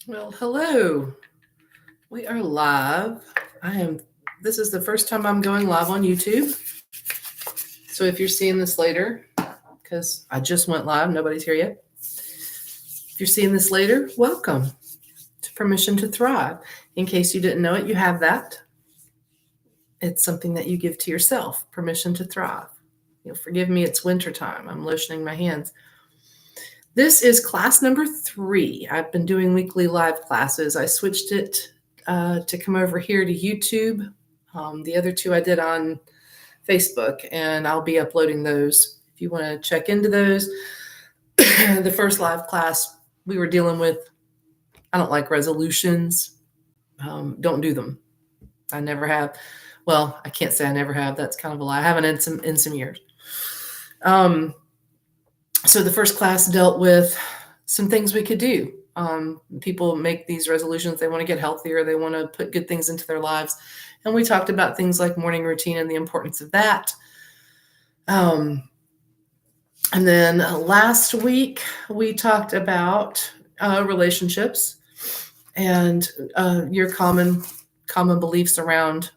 Well, hello. We are live. This is the first time I'm going live on YouTube. So if you're seeing this later, because I just went live, nobody's here yet. If you're seeing this later, welcome to Permission to Thrive. In case you didn't know it, you have that. It's something that you give to yourself, permission to thrive. You'll forgive me, it's wintertime. I'm lotioning my hands. This is class number 3. I've been doing weekly live classes. I switched it to come over here to YouTube. The other 2 I did on Facebook, and I'll be uploading those. If you want to check into those, the first live class we were dealing with, I don't like resolutions. Don't do them. I never have. Well, I can't say I never have. That's kind of a lie. I haven't in some years. Um, so the first class dealt with some things we could do. People make these resolutions. They want to get healthier. They want to put good things into their lives. And we talked about things like morning routine and the importance of that. And then last week we talked about relationships and your common beliefs around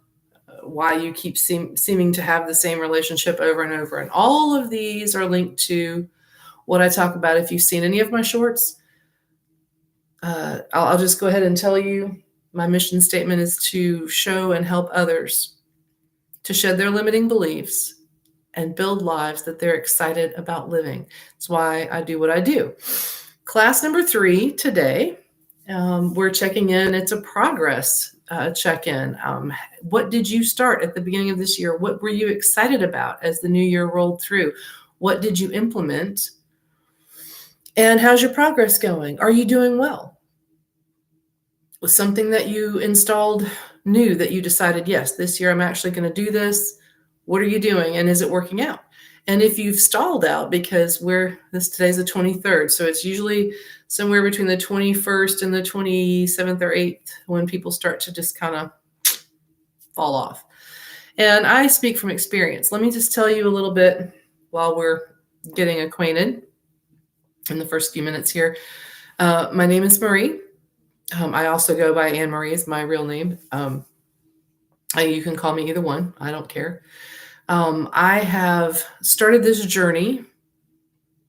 why you keep seeming to have the same relationship over and over. And all of these are linked to what I talk about. If you've seen any of my shorts, I'll just go ahead and tell you my mission statement is to show and help others to shed their limiting beliefs and build lives that they're excited about living. That's why I do what I do. Class number 3 today, we're checking in. It's a progress check-in. What did you start at the beginning of this year? What were you excited about as the new year rolled through? What did you implement? And how's your progress going? Are you doing well? Was something that you installed new that you decided, yes, this year I'm actually going to do this? What are you doing? And is it working out? And if you've stalled out, because today's the 23rd, so it's usually somewhere between the 21st and the 27th or 8th when people start to just kind of fall off. And I speak from experience. Let me just tell you a little bit while we're getting acquainted in the first few minutes here. My name is Marie. I also go by Anne Marie is my real name. You can call me either one. I don't care. I have started this journey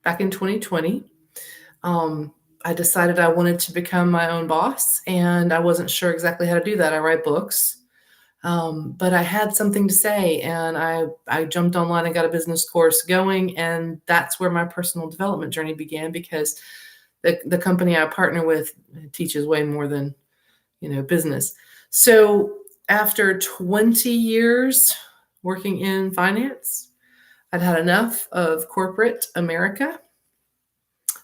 back in 2020. I decided I wanted to become my own boss, and I wasn't sure exactly how to do that. I write books, but I had something to say, and I jumped online and got a business course going, and that's where my personal development journey began, because the company I partner with teaches way more than, business. So after 20 years working in finance, I'd had enough of corporate America.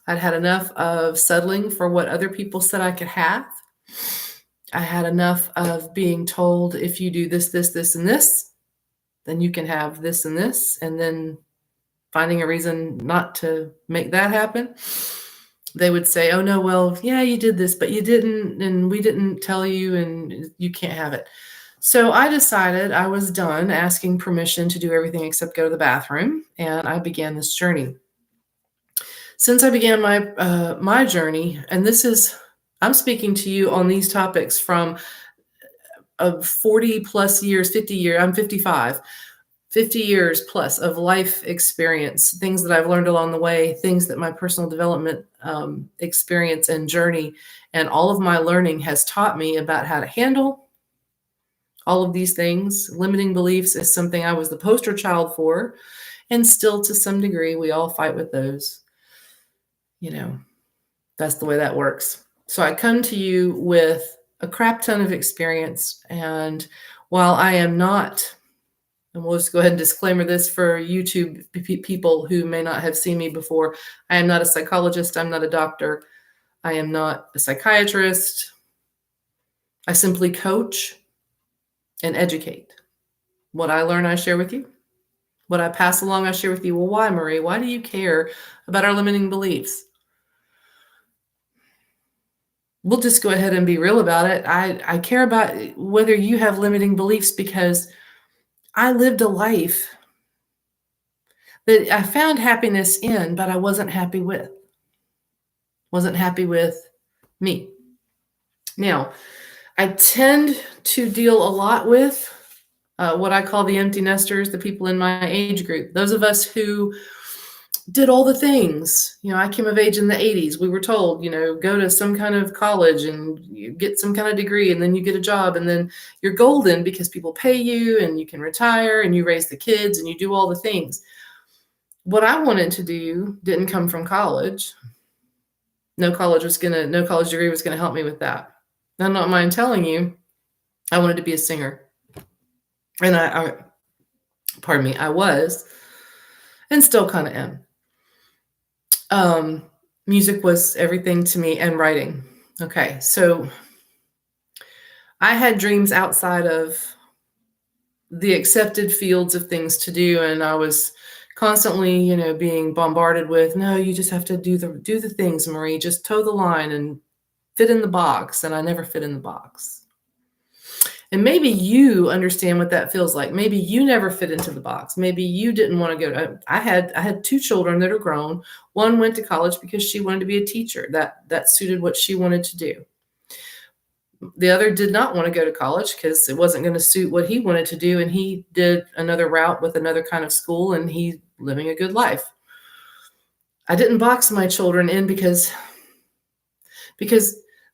I'd had enough of settling for what other people said I could have. I had enough of being told, if you do this, this, this, and this, then you can have this and this, and then finding a reason not to make that happen. They would say, oh, no, well, yeah, you did this, but you didn't, and we didn't tell you, and you can't have it. So I decided I was done asking permission to do everything except go to the bathroom, and I began this journey. Since I began my journey, and I'm speaking to you on these topics from 40 plus years, 50 years, I'm 55, 50 years plus of life experience, things that I've learned along the way, things that my personal development experience and journey, and all of my learning has taught me about how to handle all of these things. Limiting beliefs is something I was the poster child for, and still to some degree, we all fight with those. That's the way that works. So I come to you with a crap ton of experience, and while I am not, and we'll just go ahead and disclaimer this for YouTube people who may not have seen me before, I am not a psychologist, I'm not a doctor, I am not a psychiatrist. I simply coach and educate. What I learn, I share with you. What I pass along, I share with you. Well, why, Marie? Why do you care about our limiting beliefs? We'll just go ahead and be real about it. I care about whether you have limiting beliefs because I lived a life that I found happiness in, but I wasn't happy with. Wasn't happy with me. Now, I tend to deal a lot with what I call the empty nesters, the people in my age group, those of us who did all the things. I came of age in the 80s. We were told, go to some kind of college and you get some kind of degree and then you get a job and then you're golden because people pay you and you can retire and you raise the kids and you do all the things. What I wanted to do didn't come from college. No college degree was going to help me with that. I don't mind telling you, I wanted to be a singer. And I was, and still kind of am. Music was everything to me, and writing. Okay, so I had dreams outside of the accepted fields of things to do, and I was constantly, being bombarded with, no, you just have to do the things, Marie, just toe the line and fit in the box. And I never fit in the box. And maybe you understand what that feels like. Maybe you never fit into the box. Maybe you didn't want to go. I had 2 children that are grown. One went to college because she wanted to be a teacher. That suited what she wanted to do. The other did not want to go to college because it wasn't going to suit what he wanted to do. And he did another route with another kind of school, and he's living a good life. I didn't box my children in because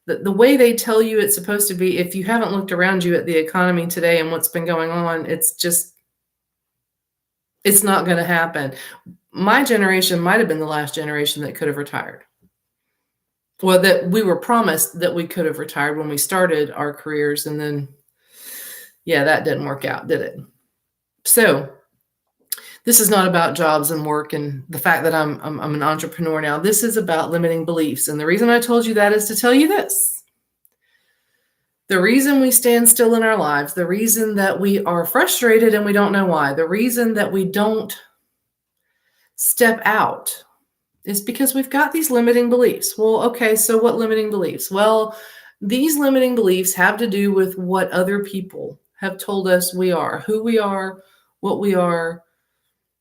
the way they tell you it's supposed to be, if you haven't looked around you at the economy today and what's been going on, it's not going to happen. My generation might have been the last generation that could have retired. Well, that we were promised that we could have retired when we started our careers. And then, that didn't work out, did it? So this is not about jobs and work and the fact that I'm an entrepreneur now. This is about limiting beliefs. And the reason I told you that is to tell you this. The reason we stand still in our lives, the reason that we are frustrated and we don't know why, the reason that we don't step out is because we've got these limiting beliefs. Well, okay, so what limiting beliefs? Well, these limiting beliefs have to do with what other people have told us we are, who we are, what we are,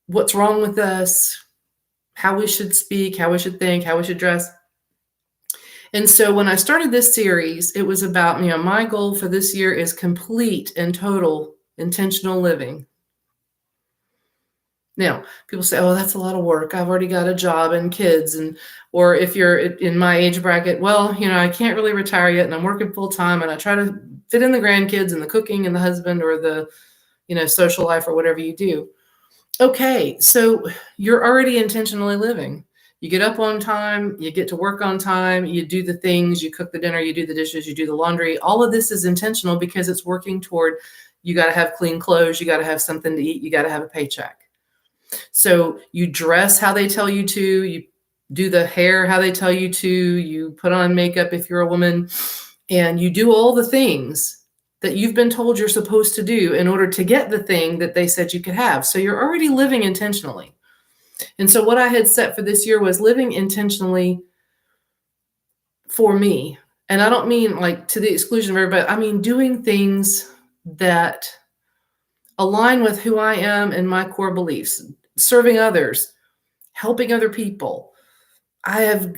what's wrong with us, how we should speak, how we should think, how we should dress. And so when I started this series, it was about, my goal for this year is complete and total intentional living. Now, people say, oh, that's a lot of work. I've already got a job and kids. Or if you're in my age bracket, well, I can't really retire yet and I'm working full time and I try to fit in the grandkids and the cooking and the husband or the, social life or whatever you do. Okay, so you're already intentionally living. You get up on time, you get to work on time, you do the things, you cook the dinner, you do the dishes, you do the laundry. All of this is intentional because it's working toward, you got to have clean clothes, you got to have something to eat, you got to have a paycheck. So you dress how they tell you to, you do the hair how they tell you to, you put on makeup if you're a woman, and you do all the things that you've been told you're supposed to do in order to get the thing that they said you could have. So you're already living intentionally. And so what I had set for this year was living intentionally for me. And I don't mean like to the exclusion of everybody. I mean doing things that align with who I am and my core beliefs, serving others, helping other people. I have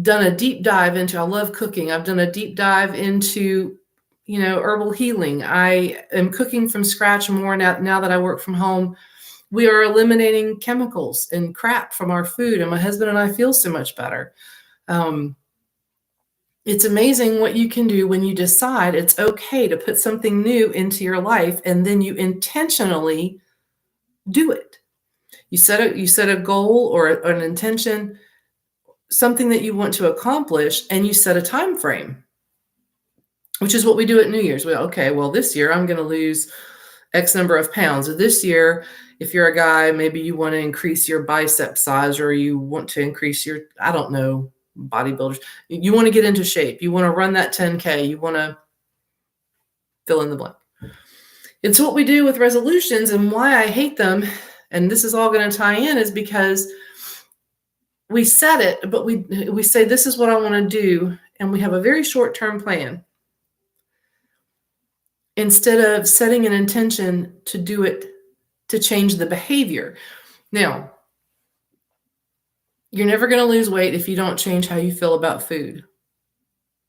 done a deep dive into, I love cooking. I've done a deep dive into herbal healing. I am cooking from scratch more now that I work from home. We are eliminating chemicals and crap from our food, and my husband and I feel so much better. It's amazing what you can do when you decide it's okay to put something new into your life, and then you intentionally do it. You set a goal or an intention, something that you want to accomplish, and you set a time frame, which is what we do at New Year's. This year I'm going to lose X number of pounds. Or this year, if you're a guy, maybe you want to increase your bicep size, or you want to increase your, I don't know, bodybuilders. You want to get into shape. You want to run that 10K. You want to fill in the blank. It's what we do with resolutions, and why I hate them. And this is all going to tie in is because we set it, but we say, this is what I want to do. And we have a very short-term plan, instead of setting an intention to do it, to change the behavior. Now, you're never going to lose weight if you don't change how you feel about food.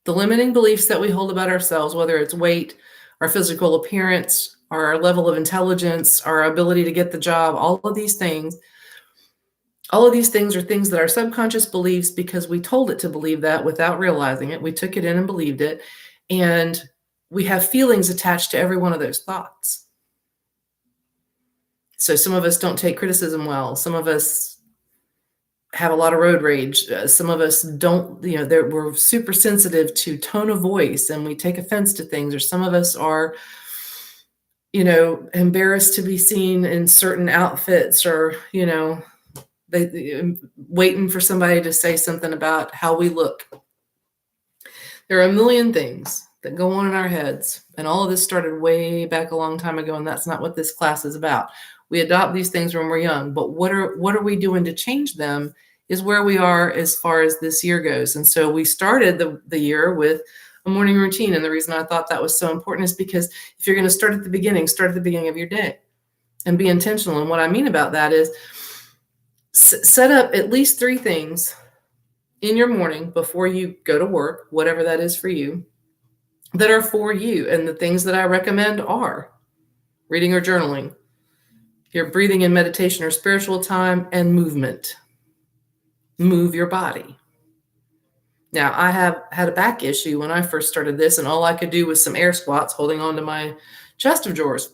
The limiting beliefs that we hold about ourselves, whether it's weight, our physical appearance, our level of intelligence, our ability to get the job, all of these things are things that our subconscious believes because we told it to believe that without realizing it. We took it in and believed it. And we have feelings attached to every one of those thoughts. So some of us don't take criticism well. Some of us have a lot of road rage. Some of us don't, we're super sensitive to tone of voice and we take offense to things. Or some of us are, embarrassed to be seen in certain outfits, or, they waiting for somebody to say something about how we look. There are a million things that go on in our heads, and all of this started way back a long time ago, and that's not what this class is about. We adopt these things when we're young, but what are we doing to change them is where we are as far as this year goes. And so we started the year with a morning routine, and the reason I thought that was so important is because if you're going to start at the beginning of your day and be intentional. And what I mean about that is set up at least 3 things in your morning before you go to work, whatever that is for you, that are for you. And the things that I recommend are reading or journaling, your breathing and meditation or spiritual time, and movement. Move your body. Now, I have had a back issue when I first started this, and all I could do was some air squats holding on to my chest of drawers.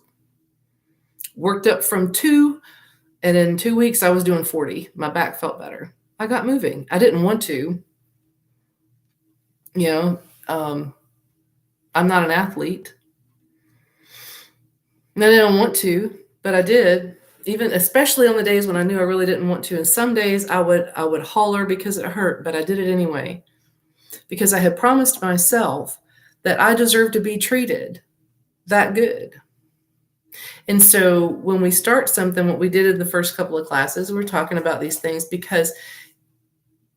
Worked up from 2, and in 2 weeks I was doing 40. My back felt better. I got moving. I didn't want to. I'm not an athlete. And I didn't want to, but I did, even especially on the days when I knew I really didn't want to. And some days I would holler because it hurt, but I did it anyway, because I had promised myself that I deserved to be treated that good. And so when we start something, what we did in the first couple of classes, we're talking about these things because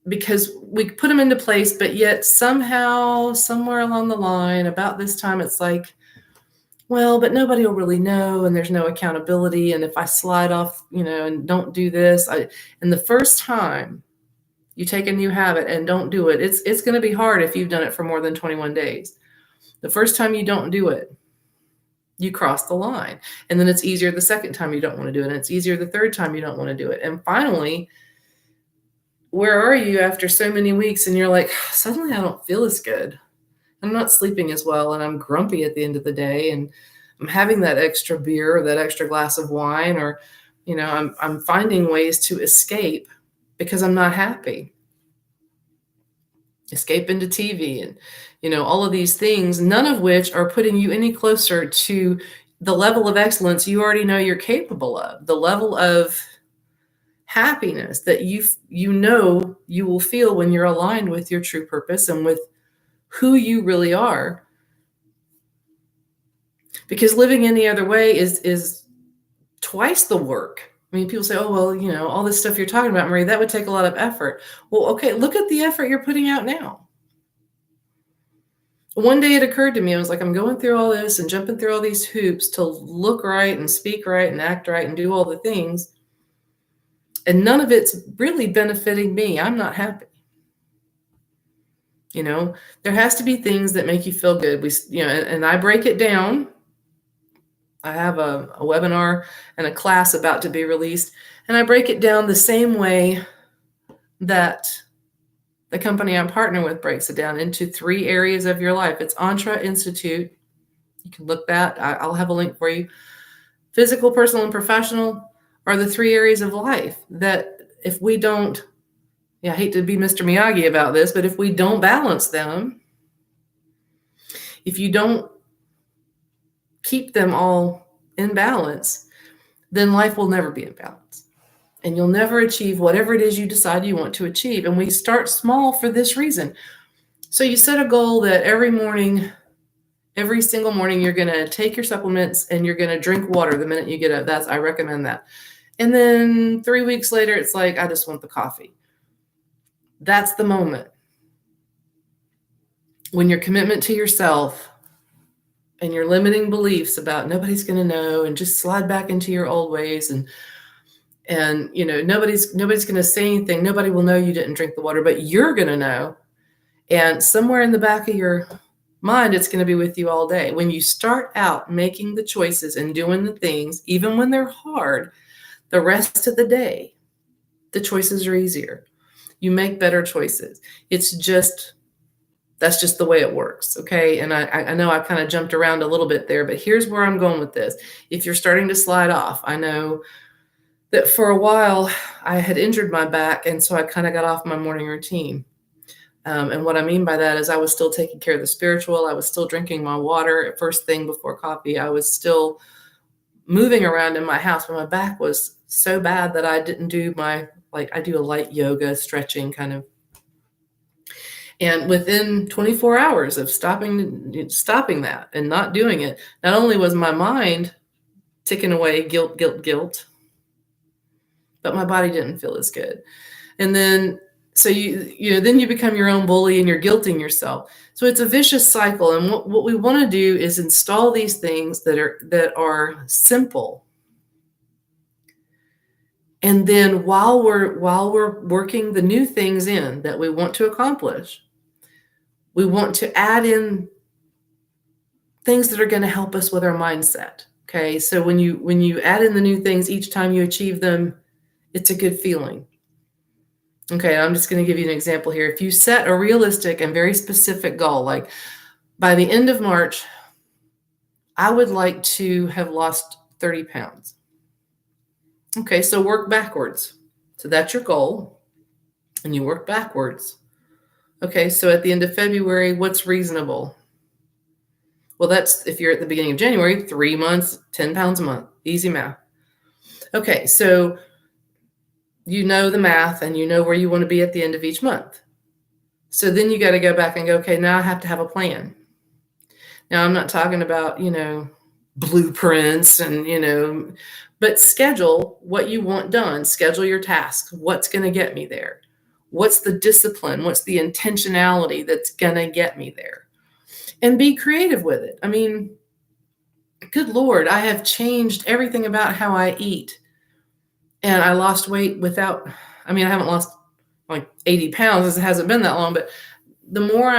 we put them into place, but yet somehow, somewhere along the line, about this time, it's like, well, but nobody will really know, and there's no accountability. And if I slide off, and don't do this, and the first time you take a new habit and don't do it, it's going to be hard if you've done it for more than 21 days. The first time you don't do it, you cross the line. And then it's easier the second time you don't want to do it. And it's easier the third time you don't want to do it. And finally, where are you after so many weeks? And you're like, suddenly I don't feel as good. I'm not sleeping as well. And I'm grumpy at the end of the day. And I'm having that extra beer or that extra glass of wine, or, I'm finding ways to escape because I'm not happy. Escape into TV and, all of these things, none of which are putting you any closer to the level of excellence you already know you're capable of, the level of happiness that you will feel when you're aligned with your true purpose and with who you really are. Because living any other way is twice the work. I mean, people say, oh, well, all this stuff you're talking about, Marie, that would take a lot of effort. Well, okay, look at the effort you're putting out now. One day it occurred to me, I was like, I'm going through all this and jumping through all these hoops to look right and speak right and act right and do all the things. And none of it's really benefiting me. I'm not happy. There has to be things that make you feel good. And I break it down. I have a webinar and a class about to be released, and I break it down the same way that the company I'm partnering with breaks it down into 3 areas of your life. It's Entre Institute. You can look that. I'll have a link for you. Physical, personal, and professional are the 3 areas of life that if we don't, I hate to be Mr. Miyagi about this, but if we don't balance them, if you don't keep them all in balance, then life will never be in balance. And you'll never achieve whatever it is you decide you want to achieve. And we start small for this reason. So you set a goal that every single morning, you're going to take your supplements and you're going to drink water the minute you get up. I recommend that. And then 3 weeks later, it's like, I just want the coffee. That's the moment when your commitment to yourself and your limiting beliefs about nobody's going to know, and just slide back into your old ways, and nobody's going to say anything. Nobody will know you didn't drink the water, but you're going to know. And somewhere in the back of your mind, it's going to be with you all day. When you start out making the choices and doing the things, even when they're hard, the rest of the day, the choices are easier. You make better choices. That's just the way it works. Okay. And I know I kind of jumped around a little bit there, but here's where I'm going with this. If you're starting to slide off, I know that for a while I had injured my back. And so I kind of got off my morning routine. And what I mean by that is I was still taking care of the spiritual. I was still drinking my water first thing before coffee. I was still moving around in my house, but my back was so bad that I didn't do I do a light yoga stretching kind of. And within 24 hours of stopping that and not doing it, not only was my mind ticking away guilt, but my body didn't feel as good. And then so then you become your own bully and you're guilting yourself. So it's a vicious cycle. And what we want to do is install these things that are simple. And then while we're working the new things in that we want to accomplish, we want to add in things that are going to help us with our mindset. Okay. So when you add in the new things each time you achieve them, it's a good feeling. Okay, I'm just going to give you an example here. If you set a realistic and very specific goal, like by the end of March, I would like to have lost 30 pounds. Okay, so work backwards. So that's your goal, and you work backwards. Okay, so at the end of February, what's reasonable? Well, that's if you're at the beginning of January, 3 months, 10 pounds a month. Easy math. Okay, so you know the math and you know where you want to be at the end of each month. So then you got to go back and go, okay, now I have to have a plan. Now I'm not talking about, blueprints and, but schedule what you want done. Schedule your tasks. What's going to get me there? What's the discipline? What's the intentionality that's going to get me there? And be creative with it. I mean, good Lord, I have changed everything about how I eat. And I lost weight I haven't lost like 80 pounds. It hasn't been that long, but the more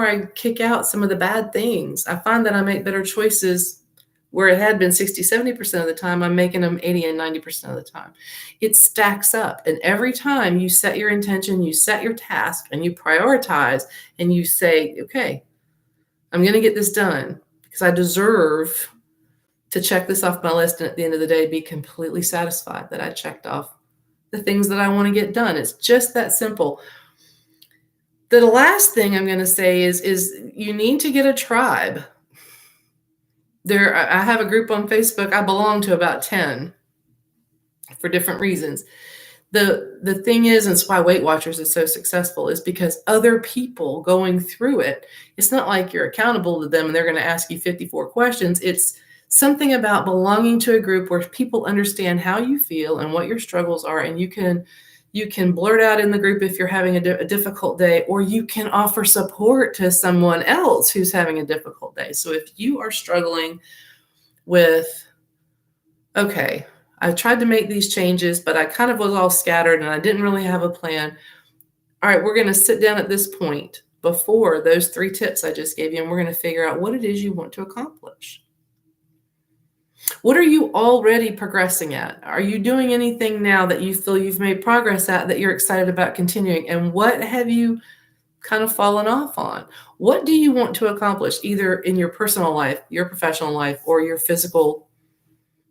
I kick out some of the bad things, I find that I make better choices where it had been 60, 70% of the time, I'm making them 80 and 90% of the time. It stacks up. And every time you set your intention, you set your task and you prioritize and you say, okay, I'm going to get this done because I deserve to check this off my list, and at the end of the day, be completely satisfied that I checked off the things that I want to get done. It's just that simple. The last thing I'm going to say is you need to get a tribe. I have a group on Facebook. I belong to about 10 for different reasons. The thing is, and it's why Weight Watchers is so successful, is because other people going through it, it's not like you're accountable to them and they're going to ask you 54 questions. It's something about belonging to a group where people understand how you feel and what your struggles are, and you can blurt out in the group if you're having a difficult day, or you can offer support to someone else who's having a difficult day. So if you are struggling with, okay, I tried to make these changes, but I kind of was all scattered and I didn't really have a plan. All right, we're going to sit down at this point before those 3 tips I just gave you, and we're going to figure out what it is you want to accomplish. What are you already progressing at? Are you doing anything now that you feel you've made progress at that you're excited about continuing? And what have you kind of fallen off on? What do you want to accomplish either in your personal life, your professional life, or your physical?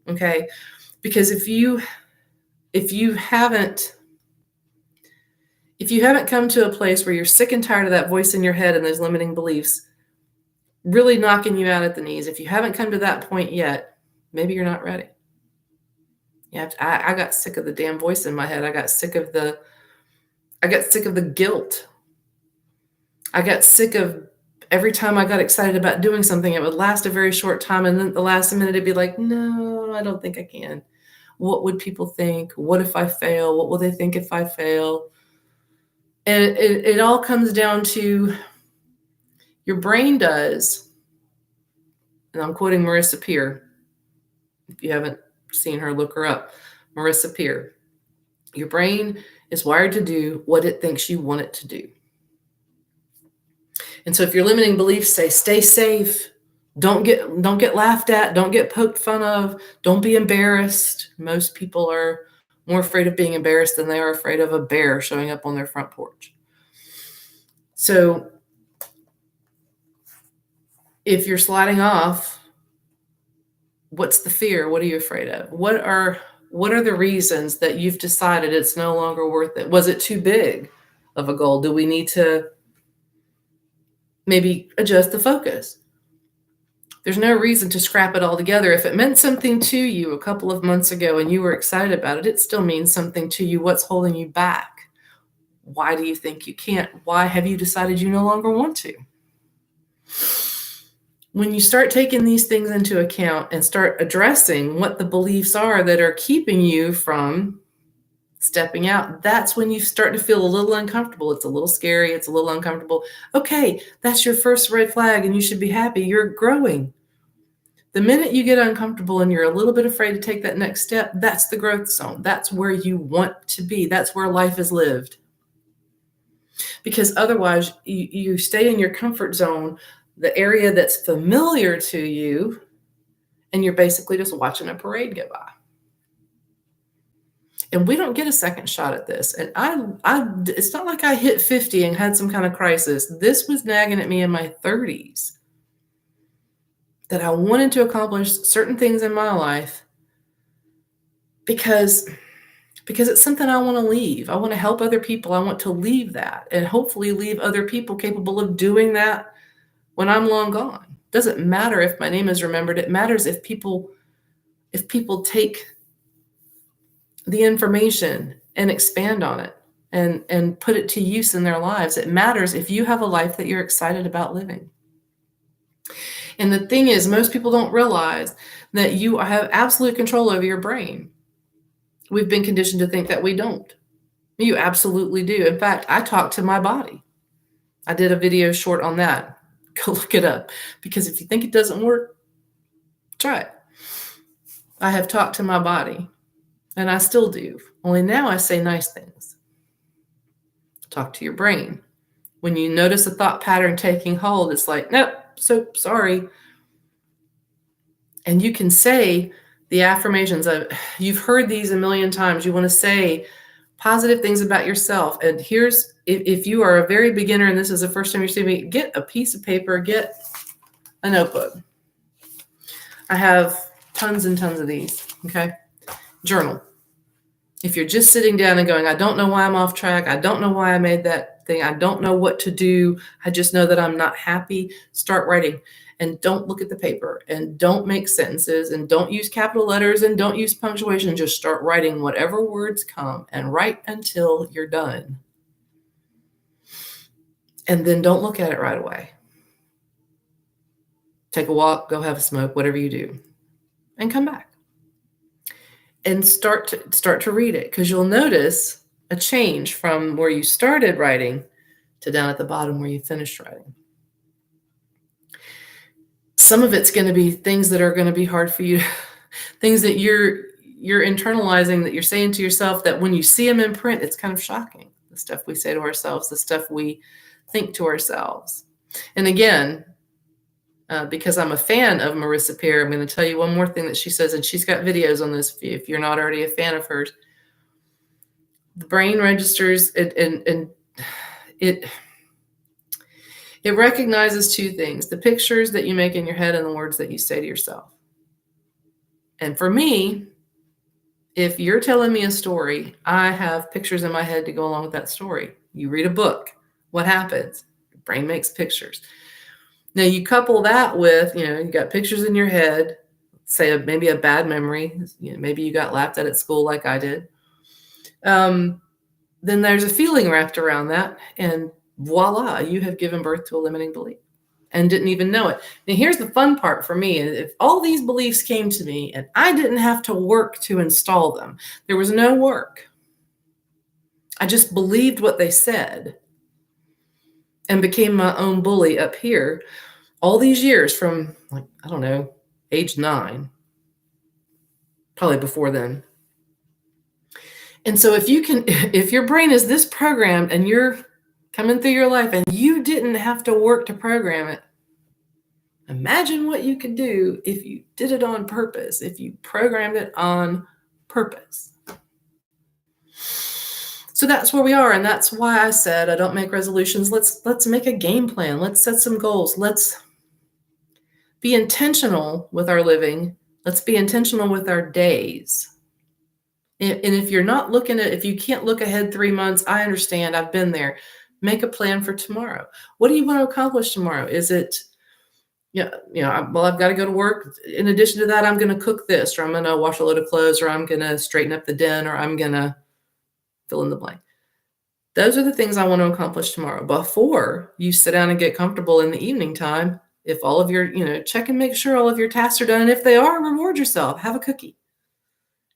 Okay. Because if you haven't come to a place where you're sick and tired of that voice in your head and those limiting beliefs really knocking you out at the knees, if you haven't come to that point yet, maybe you're not ready. I got sick of the damn voice in my head. I got sick of the guilt. I got sick of every time I got excited about doing something, it would last a very short time. And then at the last minute, it'd be like, no, I don't think I can. What would people think? What if I fail? What will they think if I fail? And it all comes down to your brain does, and I'm quoting Marissa Peer. If you haven't seen her, look her up. Marissa Peer. Your brain is wired to do what it thinks you want it to do. And so if your limiting beliefs say, stay safe, don't get laughed at, don't get poked fun of, don't be embarrassed. Most people are more afraid of being embarrassed than they are afraid of a bear showing up on their front porch. So if you're sliding off, what's the fear? What are you afraid of? What are the reasons that you've decided it's no longer worth it? Was it too big of a goal? Do we need to maybe adjust the focus? There's no reason to scrap it all together. If it meant something to you a couple of months ago and you were excited about it, it still means something to you. What's holding you back? Why do you think you can't? Why have you decided you no longer want to? When you start taking these things into account and start addressing what the beliefs are that are keeping you from stepping out, that's when you start to feel a little uncomfortable. It's a little scary. It's a little uncomfortable. Okay, that's your first red flag and you should be happy. You're growing. The minute you get uncomfortable and you're a little bit afraid to take that next step, that's the growth zone. That's where you want to be. That's where life is lived. Because otherwise, you stay in your comfort zone, the area that's familiar to you, and you're basically just watching a parade go by. And we don't get a second shot at this. And it's not like I hit 50 and had some kind of crisis. This was nagging at me in my 30s. That I wanted to accomplish certain things in my life because it's something I want to leave. I want to help other people. I want to leave that and hopefully leave other people capable of doing that when I'm long gone. Doesn't matter if my name is remembered. It matters if people take the information and expand on it and put it to use in their lives. It matters if you have a life that you're excited about living. And the thing is, most people don't realize that you have absolute control over your brain. We've been conditioned to think that we don't. You absolutely do. In fact, I talk to my body. I did a video short on that. Go look it up. Because if you think it doesn't work, try it. I have talked to my body, and I still do. Only now I say nice things. Talk to your brain. When you notice a thought pattern taking hold, it's like, nope. So sorry. And you can say the affirmations. You've heard these a million times. You want to say positive things about yourself. And here's, if you are a very beginner and this is the first time you're seeing me, get a piece of paper, get a notebook. I have tons and tons of these. Okay. Journal. If you're just sitting down and going, I don't know why I'm off track. I don't know why I made that thing. I don't know what to do. I just know that I'm not happy. Start writing and don't look at the paper and don't make sentences and don't use capital letters and don't use punctuation. Just start writing whatever words come and write until you're done. And then don't look at it right away. Take a walk, go have a smoke, whatever you do, and come back. And start to read it, because you'll notice a change from where you started writing to down at the bottom where you finished writing. Some of it's going to be things that are going to be hard for you, things that you're internalizing, that you're saying to yourself, that when you see them in print, it's kind of shocking. The stuff we say to ourselves, the stuff we think to ourselves. And again, because I'm a fan of Marissa Peer, I'm going to tell you one more thing that she says, and she's got videos on this if you're not already a fan of hers. The brain registers and it recognizes two things: the pictures that you make in your head and the words that you say to yourself. And for me, if you're telling me a story, I have pictures in my head to go along with that story. You read a book, what happens? Your brain makes pictures. Now you couple that with, you got pictures in your head, say maybe a bad memory, maybe you got laughed at school like I did. Then there's a feeling wrapped around that, and voila, you have given birth to a limiting belief and didn't even know it. Now here's the fun part for me. If all these beliefs came to me and I didn't have to work to install them, there was no work. I just believed what they said and became my own bully up here all these years from, like, I don't know, age 9, probably before then. And so if your brain is this programmed and you're coming through your life, and you didn't have to work to program it. Imagine what you could do if you did it on purpose, if you programmed it on purpose. So that's where we are, and that's why I said I don't make resolutions. Let's make a game plan. Let's set some goals. Let's be intentional with our living. Let's be intentional with our days. And if you're not looking at, if you can't look ahead 3 months, I understand. I've been there. Make a plan for tomorrow. What do you want to accomplish tomorrow? Is it, well, I've got to go to work. In addition to that, I'm going to cook this, or I'm going to wash a load of clothes, or I'm going to straighten up the den, or I'm going to fill in the blank. Those are the things I want to accomplish tomorrow. Before you sit down and get comfortable in the evening time, if all of your, check and make sure all of your tasks are done. And if they are, reward yourself. Have a cookie.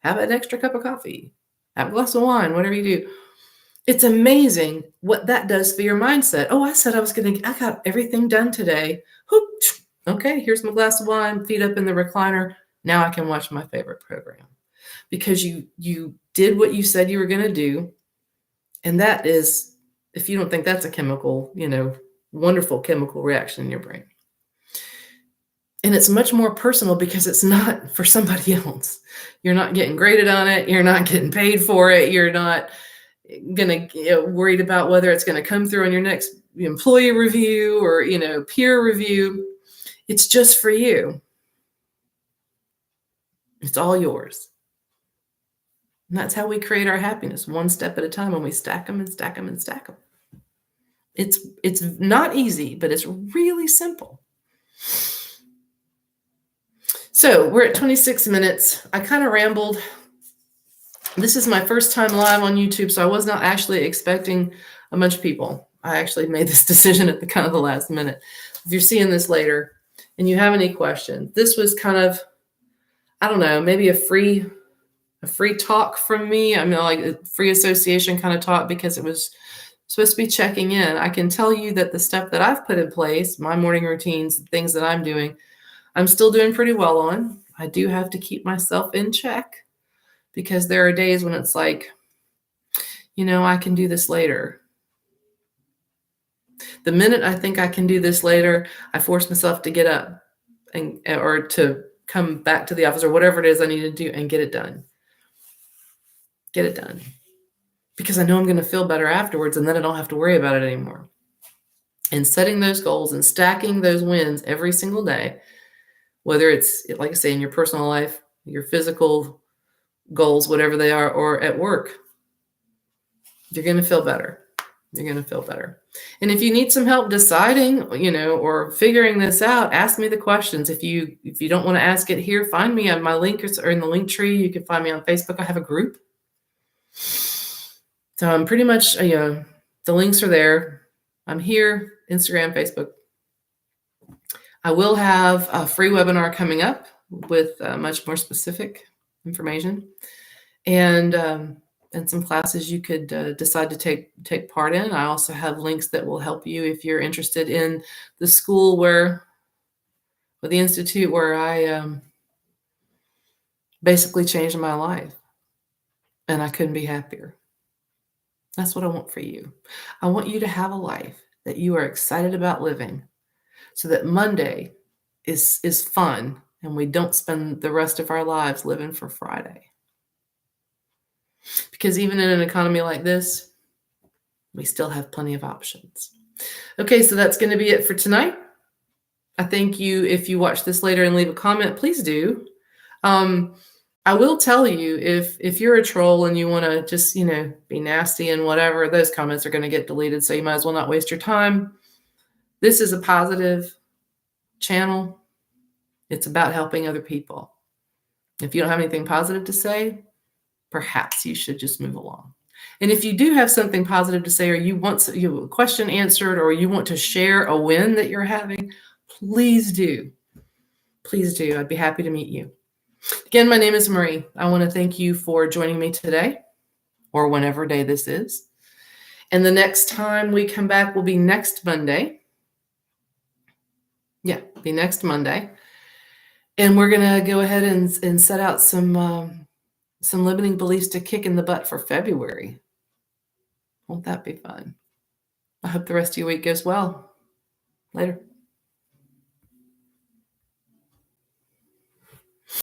Have an extra cup of coffee. Have a glass of wine, whatever you do. It's amazing what that does for your mindset. Oh, I said I got everything done today. Whoop. Okay, here's my glass of wine, feet up in the recliner. Now I can watch my favorite program. Because you did what you said you were going to do. And that is, if you don't think that's a chemical, wonderful chemical reaction in your brain. And it's much more personal because it's not for somebody else. You're not getting graded on it. You're not getting paid for it. You're not going to worried about whether it's going to come through on your next employee review or, peer review. It's just for you. It's all yours. And that's how we create our happiness, one step at a time, when we stack them and stack them and stack them. It's not easy, but it's really simple. So we're at 26 minutes. I kind of rambled. This is my first time live on YouTube, so I was not actually expecting a bunch of people. I actually made this decision at the last minute. If you're seeing this later and you have any questions, this was kind of, I don't know, maybe a free talk from me. I mean, like a free association kind of talk, because it was supposed to be checking in. I can tell you that the stuff that I've put in place, my morning routines, things that I'm doing, I'm still doing pretty well on. I do have to keep myself in check, because there are days when it's like, I can do this later. The minute I think I can do this later, I force myself to get up or to come back to the office or whatever it is I need to do and get it done. Get it done. Because I know I'm going to feel better afterwards, and then I don't have to worry about it anymore. And setting those goals and stacking those wins every single day, whether it's, like I say, in your personal life, your physical goals, whatever they are, or at work, you're going to feel better. You're going to feel better. And if you need some help deciding, or figuring this out, ask me the questions. If you don't want to ask it here, find me on my link or in the link tree. You can find me on Facebook. I have a group. So I'm pretty much, the links are there. I'm here, Instagram, Facebook. I will have a free webinar coming up with much more specific information, and some classes you could decide to take part in. I also have links that will help you if you're interested in the school or the institute where I basically changed my life, and I couldn't be happier. That's what I want for you. I want you to have a life that you are excited about living, so that Monday is fun and we don't spend the rest of our lives living for Friday. Because even in an economy like this, we still have plenty of options. Okay, so that's going to be it for tonight. I thank you. If you watch this later and leave a comment, please do. I will tell you, if you're a troll and you want to just, be nasty and whatever, those comments are going to get deleted. So you might as well not waste your time. This is a positive channel. It's about helping other people. If you don't have anything positive to say, perhaps you should just move along. And if you do have something positive to say, or you want a question answered, or you want to share a win that you're having, please do. Please do. I'd be happy to meet you. Again, my name is Marie. I want to thank you for joining me today, or whenever day this is. And the next time we come back will be next Monday. Yeah, be next Monday. And we're going to go ahead and set out some limiting beliefs to kick in the butt for February. Won't that be fun? I hope the rest of your week goes well. Later.